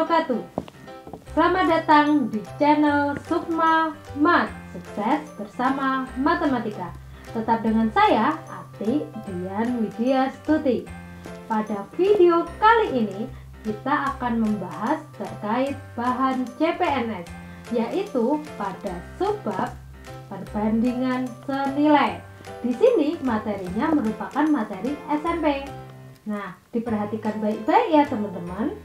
wabarakatuh. Selamat datang di channel Sukma Mat, sukses bersama matematika. Tetap dengan saya, Ati Dian Widya Stuti. Pada video kali ini, kita akan membahas terkait bahan CPNS, yaitu pada subbab perbandingan senilai. Di sini materinya merupakan materi SMP. Nah, diperhatikan baik-baik ya teman-teman.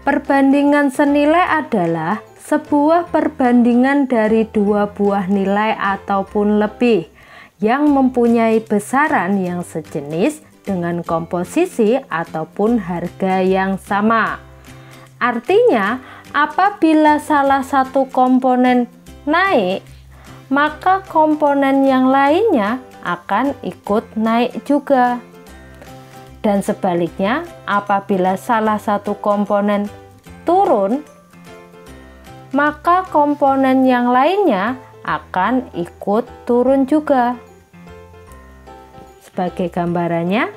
Perbandingan senilai adalah sebuah perbandingan dari dua buah nilai ataupun lebih yang mempunyai besaran yang sejenis dengan komposisi ataupun harga yang sama. Artinya, apabila salah satu komponen naik, maka komponen yang lainnya akan ikut naik juga. Dan sebaliknya, apabila salah satu komponen turun, maka komponen yang lainnya akan ikut turun juga. Sebagai gambarannya,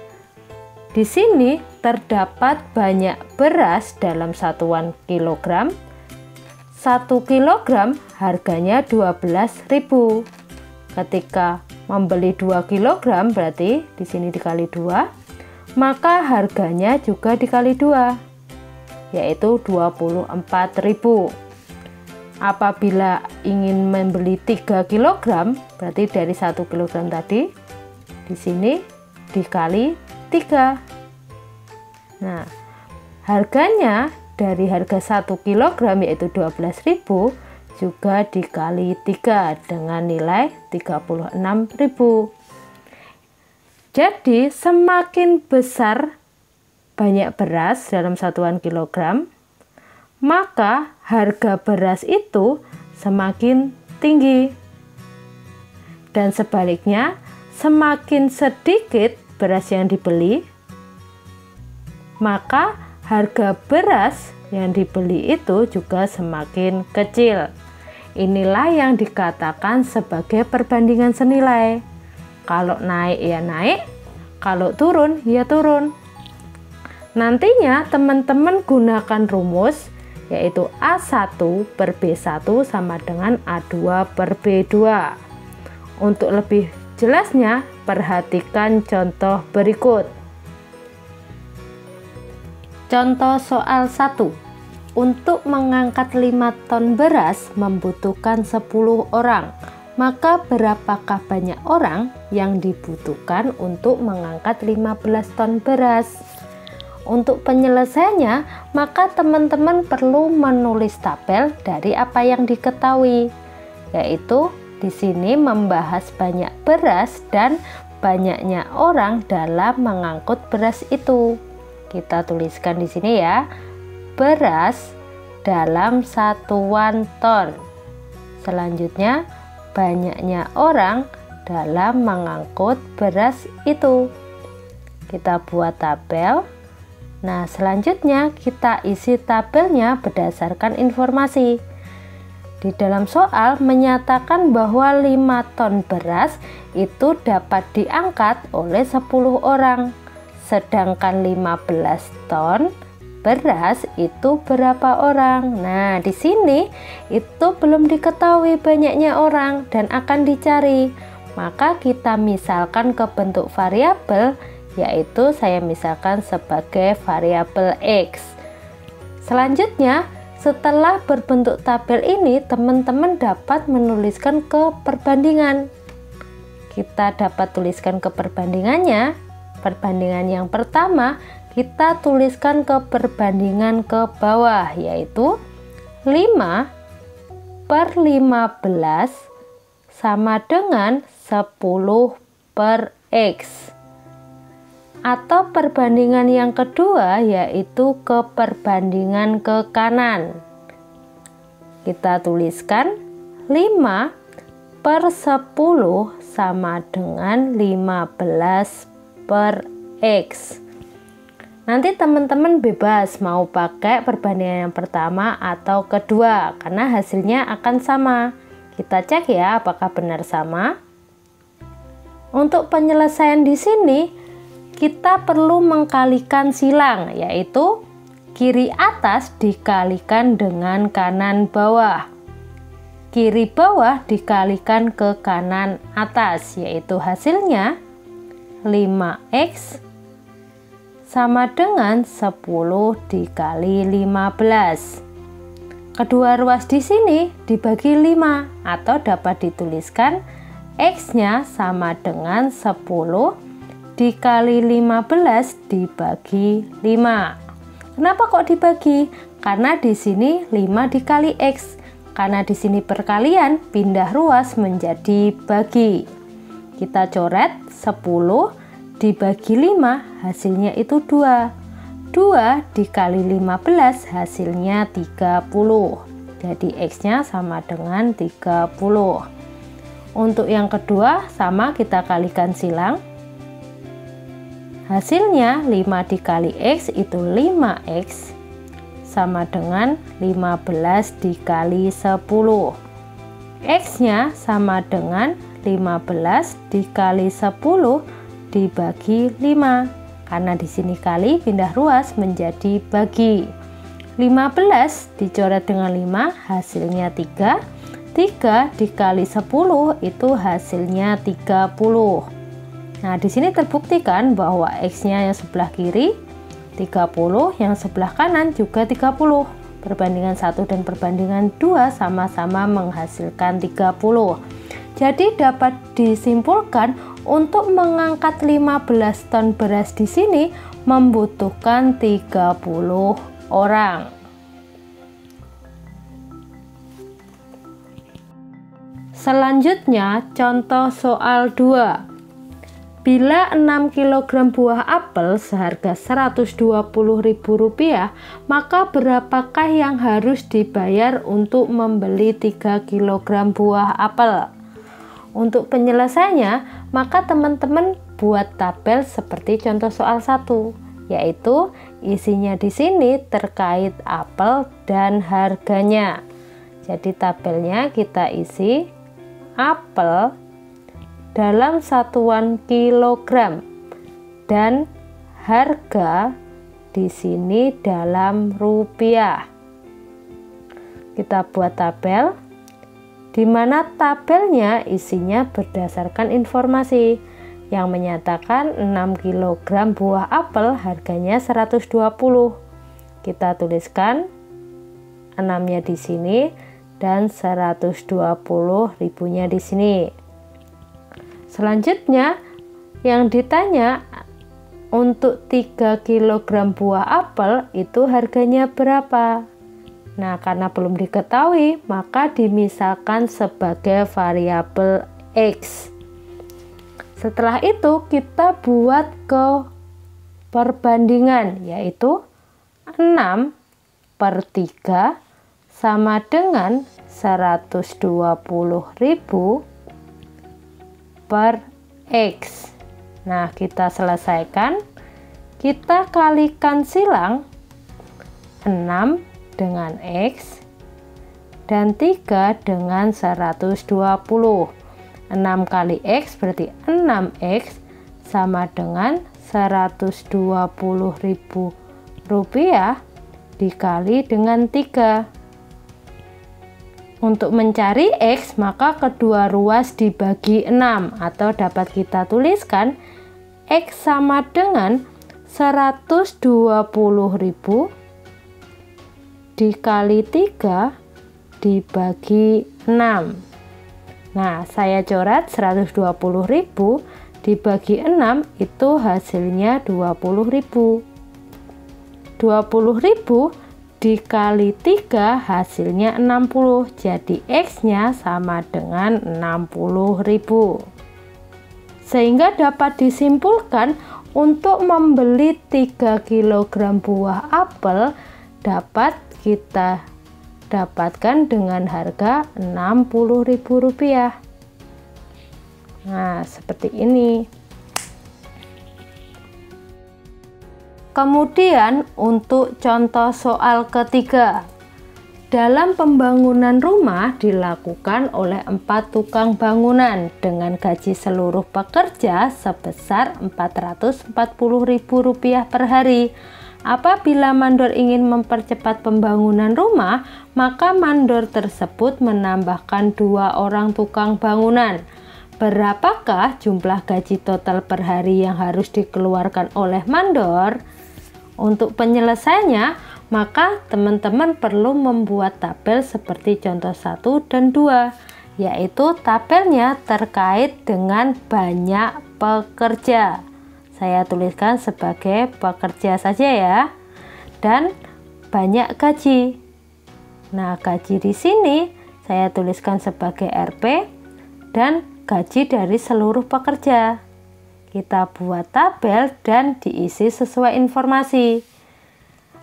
di sini terdapat banyak beras dalam satuan kilogram. 1 kilogram harganya 12.000. Ketika membeli 2 kg berarti di sini dikali 2, maka harganya juga dikali 2, yaitu 24.000. Apabila ingin membeli 3 kg berarti dari 1 kg tadi di sini dikali 3. Nah, harganya dari harga 1 kg yaitu 12.000 juga dikali 3 dengan nilai 36.000. Jadi semakin besar banyak beras dalam satuan kilogram, maka harga beras itu semakin tinggi. Dan sebaliknya, semakin sedikit beras yang dibeli, maka harga beras yang dibeli itu juga semakin kecil. Inilah yang dikatakan sebagai perbandingan senilai. Kalau naik ya naik, kalau turun ya turun. Nantinya teman-teman gunakan rumus, yaitu A1 per B1 sama dengan A2 per B2. Untuk lebih jelasnya, perhatikan contoh berikut. Contoh soal 1. Untuk mengangkat 5 ton beras membutuhkan 10 orang. Maka berapakah banyak orang yang dibutuhkan untuk mengangkat 15 ton beras? Untuk penyelesaiannya, maka teman-teman perlu menulis tabel dari apa yang diketahui. Yaitu di sini membahas banyak beras dan banyaknya orang dalam mengangkut beras itu. Kita tuliskan di sini ya, beras dalam satuan ton. Selanjutnya, banyaknya orang dalam mengangkut beras itu. Kita buat tabel. Nah, selanjutnya kita isi tabelnya berdasarkan informasi. Di dalam soal menyatakan bahwa 5 ton beras itu dapat diangkat oleh 10 orang. Sedangkan 15 ton beras itu berapa orang? Nah, di sini itu belum diketahui banyaknya orang dan akan dicari. Maka kita misalkan ke bentuk variabel, yaitu saya misalkan sebagai variabel X. Selanjutnya, setelah berbentuk tabel ini, teman-teman dapat menuliskan ke perbandingan. Kita dapat tuliskan ke perbandingannya. Perbandingan yang pertama kita tuliskan ke perbandingan ke bawah, yaitu 5 per 15 sama dengan 10 per X. Atau perbandingan yang kedua yaitu ke perbandingan ke kanan. Kita tuliskan 5 per 10 sama dengan 15 per X. Nanti teman-teman bebas mau pakai perbandingan yang pertama atau kedua karena hasilnya akan sama. Kita cek ya apakah benar sama. Untuk penyelesaian di sini kita perlu mengkalikan silang, yaitu kiri atas dikalikan dengan kanan bawah. Kiri bawah dikalikan ke kanan atas, yaitu hasilnya 5x sama dengan 10 dikali 15. Kedua ruas di sini dibagi 5 atau dapat dituliskan x-nya sama dengan 10 dikali 15 dibagi 5. Kenapa kok dibagi? Karena di sini 5 dikali x. Karena di sini perkalian, pindah ruas menjadi bagi. Kita coret 10 dibagi 5, hasilnya itu 2. 2 dikali 15 hasilnya 30. Jadi x-nya sama dengan 30. Untuk yang kedua sama, kita kalikan silang. Hasilnya 5 dikali x itu 5x sama dengan 15 dikali 10. X-nya sama dengan 15 dikali 10 dibagi 5. Karena di sini kali, pindah ruas menjadi bagi. 15 dicoret dengan 5, hasilnya 3. 3 dikali 10 itu hasilnya 30. Nah, di sini terbuktikan bahwa x-nya yang sebelah kiri 30, yang sebelah kanan juga 30. Perbandingan 1 dan perbandingan 2 sama-sama menghasilkan 30. Jadi dapat disimpulkan untuk mengangkat 15 ton beras di sini membutuhkan 30 orang. Selanjutnya contoh soal 2. Bila 6 kg buah apel seharga Rp120.000, maka berapakah yang harus dibayar untuk membeli 3 kg buah apel? Untuk penyelesaiannya, maka teman-teman buat tabel seperti contoh soal 1, yaitu isinya di sini terkait apel dan harganya. Jadi tabelnya kita isi apel dalam satuan kilogram dan harga di sini dalam rupiah. Kita buat tabel, di mana tabelnya isinya berdasarkan informasi yang menyatakan 6 kg buah apel harganya 120. Kita tuliskan 6-nya di sini dan 120.000-nya di sini. Selanjutnya yang ditanya untuk 3 kg buah apel itu harganya berapa? Nah, karena belum diketahui, maka dimisalkan sebagai variabel X. Setelah itu kita buat ke perbandingan, yaitu 6/3 sama dengan 120.000 per X. Nah, kita selesaikan. Kita kalikan silang 6 dengan X dan 3 dengan 120. 6 kali X berarti 6X sama dengan 120.000 rupiah dikali dengan 3. Untuk mencari X, maka kedua ruas dibagi 6 atau dapat kita tuliskan X sama dengan 120.000 dikali 3 dibagi 6. Nah, saya coret 120.000 dibagi 6 itu hasilnya 20.000. 20.000 dikali 3 hasilnya 60. Jadi X-nya sama dengan 60.000. Sehingga dapat disimpulkan untuk membeli 3 kg buah apel dapat kita dapatkan dengan harga Rp60.000. Nah, seperti ini. Kemudian untuk contoh soal ketiga, Dalam pembangunan rumah dilakukan oleh 4 tukang bangunan dengan gaji seluruh pekerja sebesar Rp440.000 per hari. Apabila mandor ingin mempercepat pembangunan rumah, maka mandor tersebut menambahkan 2 orang tukang bangunan. Berapakah jumlah gaji total per hari yang harus dikeluarkan oleh mandor? Untuk penyelesaiannya, maka teman-teman perlu membuat tabel seperti contoh 1 dan 2, yaitu tabelnya terkait dengan banyak pekerja. Saya tuliskan sebagai pekerja saja ya. Dan banyak gaji. Nah, gaji di sini saya tuliskan sebagai RP dan gaji dari seluruh pekerja. Kita buat tabel dan diisi sesuai informasi.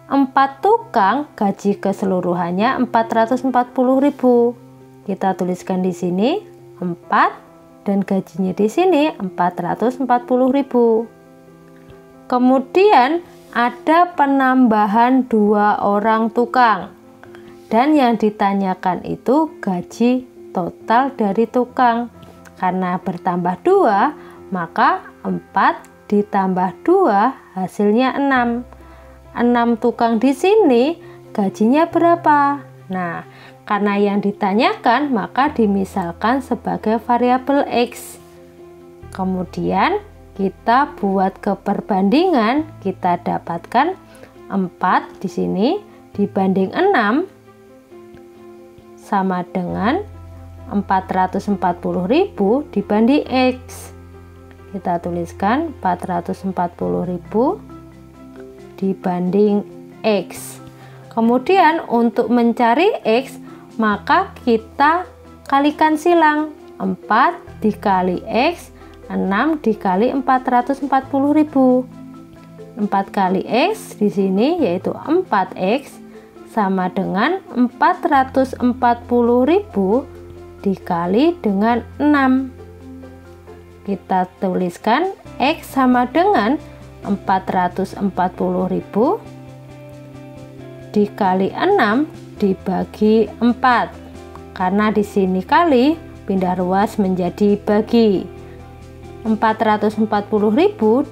4 tukang gaji keseluruhannya Rp440.000. Kita tuliskan di sini 4 dan gajinya di sini Rp440.000. Kemudian ada penambahan 2 orang tukang. Dan yang ditanyakan itu gaji total dari tukang. Karena bertambah 2, maka 4 ditambah 2 hasilnya 6. 6 tukang di sini gajinya berapa? Nah, karena yang ditanyakan maka dimisalkan sebagai variabel X. Kemudian kita buat keperbandingan, kita dapatkan 4 di sini dibanding 6 sama dengan 440.000 dibanding X. Kita tuliskan 440.000 dibanding X. Kemudian untuk mencari X, maka kita kalikan silang. 4 dikali X, 6 dikali 440.000. 4 kali X di sini yaitu 4X sama dengan 440.000 dikali dengan 6. Kita tuliskan X sama dengan 440.000 dikali 6 dibagi 4. Karena di sini kali pindah ruas menjadi bagi. 440.000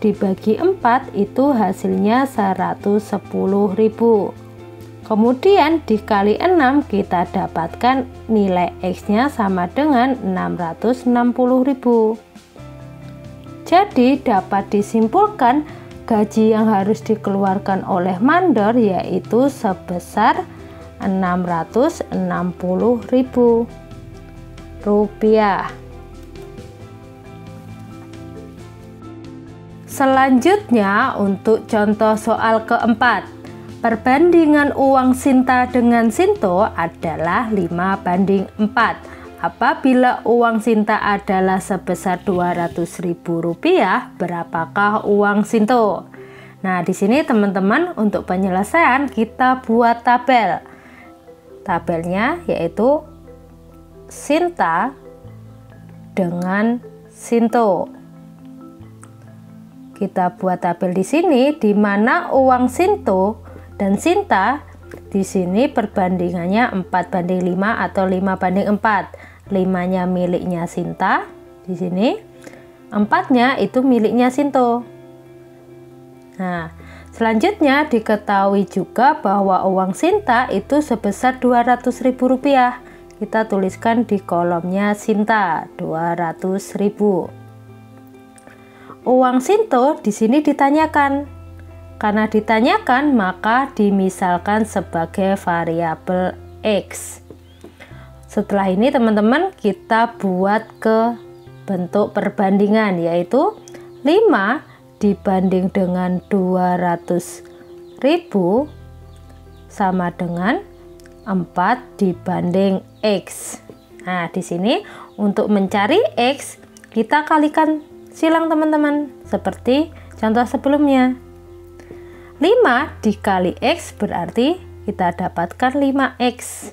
dibagi 4 itu hasilnya 110.000. Kemudian dikali 6 kita dapatkan nilai X-nya sama dengan 660.000. Jadi dapat disimpulkan gaji yang harus dikeluarkan oleh mandor yaitu sebesar Rp660.000. Selanjutnya untuk contoh soal keempat. Perbandingan uang Sinta dengan Sinto adalah 5:4. Apabila uang Sinta adalah sebesar Rp200.000, berapakah uang Sinto? Nah, di sini teman-teman untuk penyelesaian kita buat tabel. Tabelnya yaitu Sinta dengan Sinto. Kita buat tabel di sini di mana uang Sinto dan Sinta di sini perbandingannya 4:5 atau 5:4. 5-nya miliknya Sinta di sini, 4-nya itu miliknya Sinto. Nah, selanjutnya diketahui juga bahwa uang Sinta itu sebesar Rp200.000. Kita tuliskan di kolomnya Sinta 200.000. Uang Sinto di sini ditanyakan. Karena ditanyakan maka dimisalkan sebagai variabel X. Setelah ini teman-teman kita buat ke bentuk perbandingan yaitu 5 dibanding dengan 200.000 sama dengan 4 dibanding X. Nah, di sini untuk mencari X kita kalikan silang teman-teman seperti contoh sebelumnya. 5 dikali X berarti kita dapatkan 5X.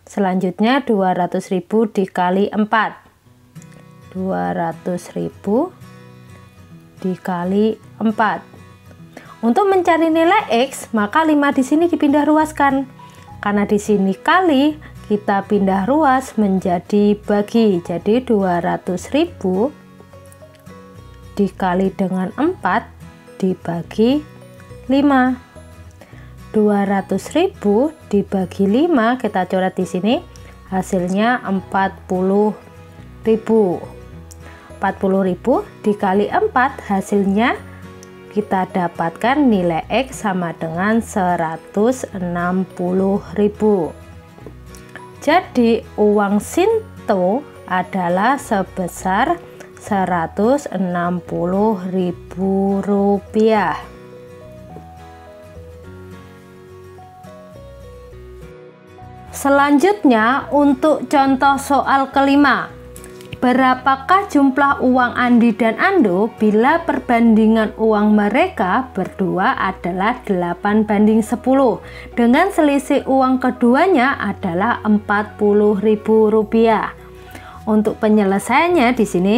Selanjutnya 200.000 dikali 4. 200.000 dikali 4. Untuk mencari nilai X, maka 5 di sini dipindah ruaskan. Karena di sini kali, kita pindah ruas menjadi bagi. Jadi 200.000 dikali dengan 4 dibagi 5. 200.000 dibagi 5 kita coret di sini, hasilnya 40.000. 40.000 dikali 4 hasilnya kita dapatkan nilai X sama dengan 160.000. Jadi uang Shinto adalah sebesar 160.000 rupiah. Selanjutnya untuk contoh soal kelima. Berapakah jumlah uang Andi dan Ando bila perbandingan uang mereka berdua adalah 8:10 dengan selisih uang keduanya adalah 40.000 rupiah. Untuk penyelesaiannya di sini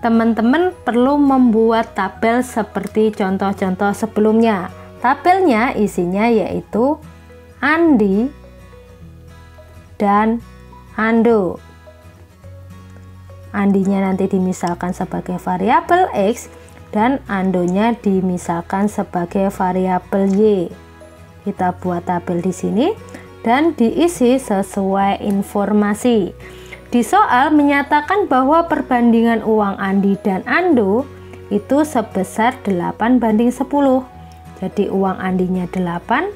teman-teman perlu membuat tabel seperti contoh-contoh sebelumnya. Tabelnya isinya yaitu Andi dan Ando. Andinya nanti dimisalkan sebagai variabel X dan Andonya dimisalkan sebagai variabel Y. Kita buat tabel di sini dan diisi sesuai informasi. Di soal menyatakan bahwa perbandingan uang Andi dan Ando itu sebesar 8:10. Jadi uang Andinya 8,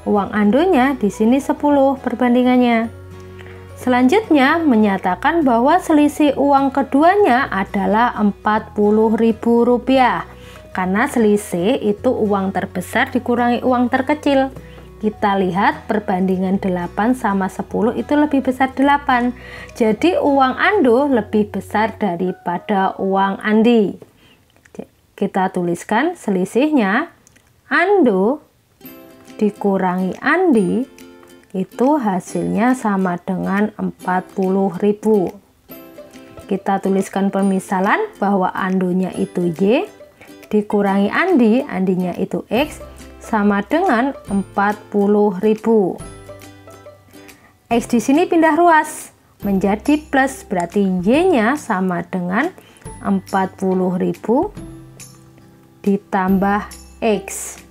uang Andonya di sini 10 perbandingannya. Selanjutnya menyatakan bahwa selisih uang keduanya adalah 40.000 rupiah. Karena selisih itu uang terbesar dikurangi uang terkecil. Kita lihat perbandingan 8 sama 10 itu lebih besar 8. Jadi uang Ando lebih besar daripada uang Andi. Kita tuliskan selisihnya Ando dikurangi Andi itu hasilnya sama dengan 40.000. Kita tuliskan permisalan bahwa Andonya itu Y dikurangi Andi, Andinya itu X sama dengan 40.000. X di sini pindah ruas menjadi plus, berarti Y-nya sama dengan 40.000 ditambah X.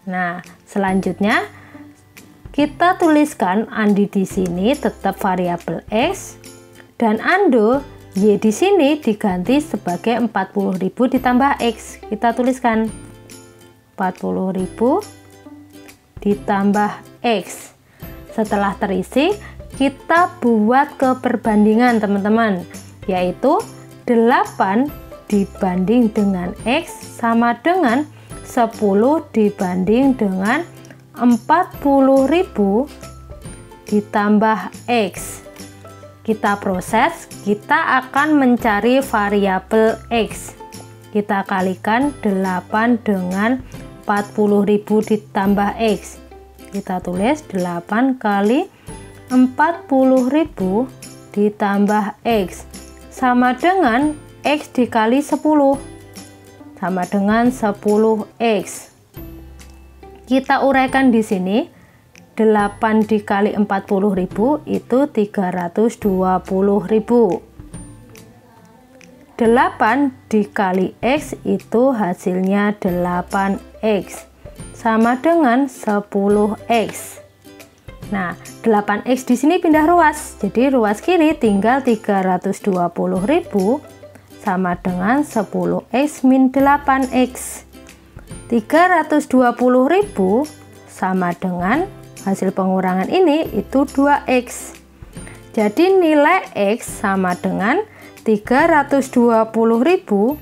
Nah, selanjutnya kita tuliskan Andi di sini tetap variabel X dan Ando Y di sini diganti sebagai 40.000 ditambah X. Kita tuliskan 40.000 ditambah X. Setelah terisi, kita buat ke perbandingan teman-teman, yaitu 8 dibanding dengan X sama dengan 10 dibanding dengan 40.000 ditambah X. Kita proses, kita akan mencari variabel X. Kita kalikan 8 dengan 40.000 ditambah X. Kita tulis 8 kali 40.000 ditambah X sama dengan X dikali 10 sama dengan 10X. Kita uraikan di sini 8 dikali 40.000 itu 320.000. 8 dikali X itu hasilnya 8X sama dengan 10X. Nah, 8X di sini pindah ruas. Jadi ruas kiri tinggal 320.000 sama dengan 10X min 8X. 320.000 sama dengan hasil pengurangan ini itu 2X. Jadi nilai X sama dengan 320.000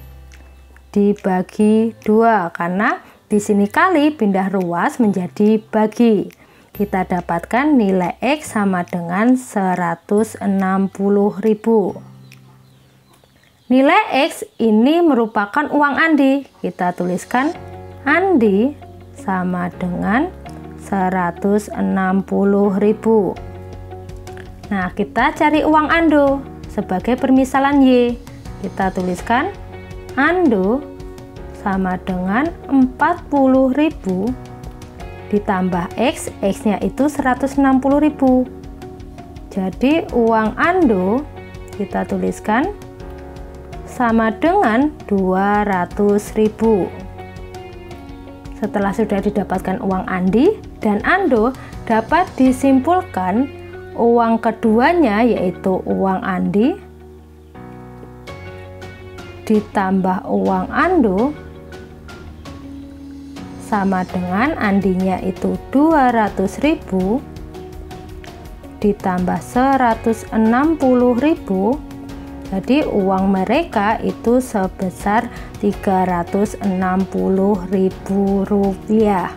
dibagi 2 karena di sini kali pindah ruas menjadi bagi. Kita dapatkan nilai X sama dengan 160.000. Nilai X ini merupakan uang Andi. Kita tuliskan Andi sama dengan 160.000. Nah, kita cari uang Ando sebagai permisalan Y. Kita tuliskan Ando sama dengan 40.000 ditambah X, X-nya itu 160.000. Jadi uang Ando kita tuliskan sama dengan 200.000. Setelah sudah didapatkan uang Andi dan Ando, dapat disimpulkan uang keduanya yaitu uang Andi ditambah uang Ando sama dengan Andinya itu 200.000 ditambah 160.000. Jadi uang mereka itu sebesar 360.000 rupiah.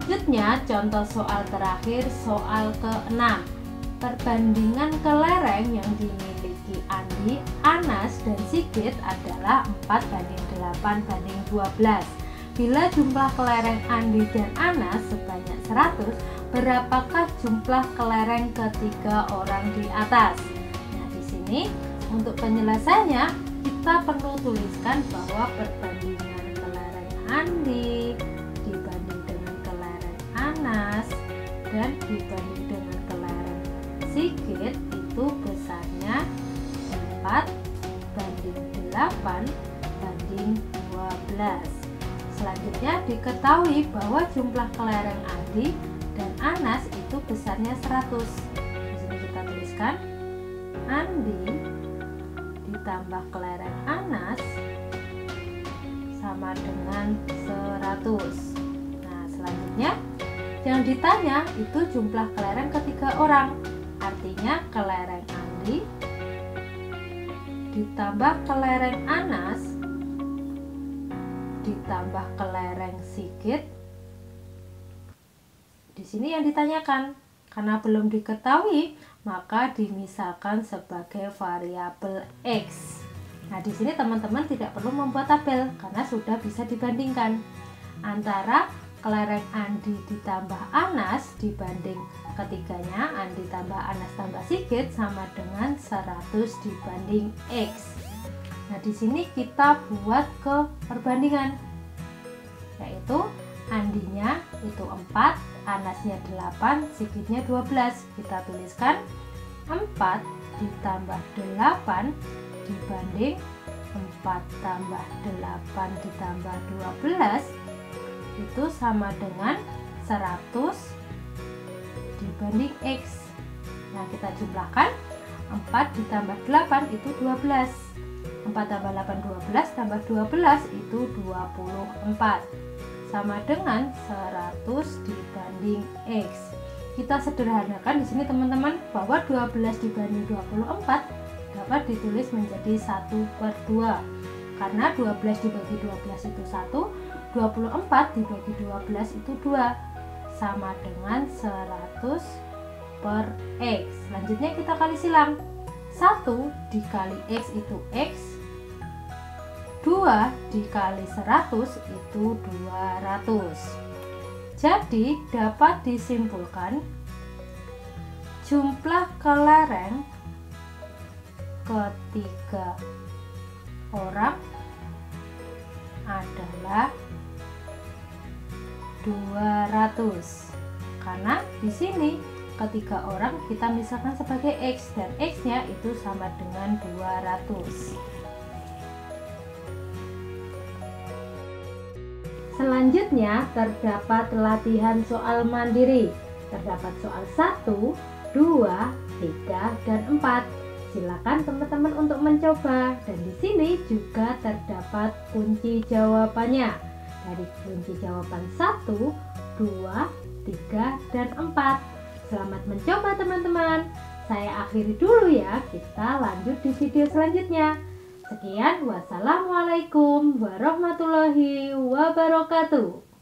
Selanjutnya contoh soal terakhir, soal ke-6. Perbandingan kelereng yang dimiliki Andi, Anas, dan Sigit adalah 4:8:12. Bila jumlah kelereng Andi dan Anas sebanyak 100, berapakah jumlah kelereng ketiga orang di atas? Nah, di sini untuk penyelesaiannya kita perlu tuliskan bahwa perbandingan kelereng Andi dibanding dengan kelereng Anas dan dibanding dengan kelereng Sigit itu besarnya 4:8:12. Selanjutnya diketahui bahwa jumlah kelereng Andi dan Anas itu besarnya 100. Di sini kita tuliskan Andi ditambah kelereng Anas sama dengan 100. Nah, selanjutnya yang ditanya itu jumlah kelereng ketiga orang. Artinya kelereng Andi ditambah kelereng Anas ditambah kelereng Sigit. Di sini yang ditanyakan, karena belum diketahui, maka dimisalkan sebagai variabel X. Nah, di sini teman-teman tidak perlu membuat tabel karena sudah bisa dibandingkan antara kelereng Andi ditambah Anas dibanding ketiganya, Andi tambah Anas tambah Sigit sama dengan 100 dibanding X. Nah, di sini kita buat ke perbandingan, yaitu Andinya itu 4, Anasnya 8, Sigitnya 12. Kita tuliskan 4 ditambah 8 dibanding 4 tambah 8 ditambah 12 itu sama dengan 100 dibanding X. Nah, kita jumlahkan 4 ditambah 8 itu 12. 4 tambah 8 12 tambah 12 itu 24 sama dengan 100 dibanding X. Kita sederhanakan di sini teman-teman bahwa 12 dibanding 24 dapat ditulis menjadi 1/2 karena 12 dibagi 12 itu 1, 24 dibagi 12 itu 2 sama dengan 100/X. Selanjutnya kita kali silang. 1 dikali X itu X, 2 dikali 100 itu 200. Jadi dapat disimpulkan jumlah kelereng ketiga orang adalah 200. Karena di sini ketiga orang kita misalkan sebagai X dan X-nya itu sama dengan 200. Selanjutnya terdapat latihan soal mandiri. Terdapat soal 1, 2, 3, dan 4. Silakan teman-teman untuk mencoba. Dan di sini juga terdapat kunci jawabannya. Dari kunci jawaban 1, 2, 3, dan 4. Selamat mencoba teman-teman. Saya akhiri dulu ya. Kita lanjut di video selanjutnya. Sekian, wassalamualaikum warahmatullahi wabarakatuh.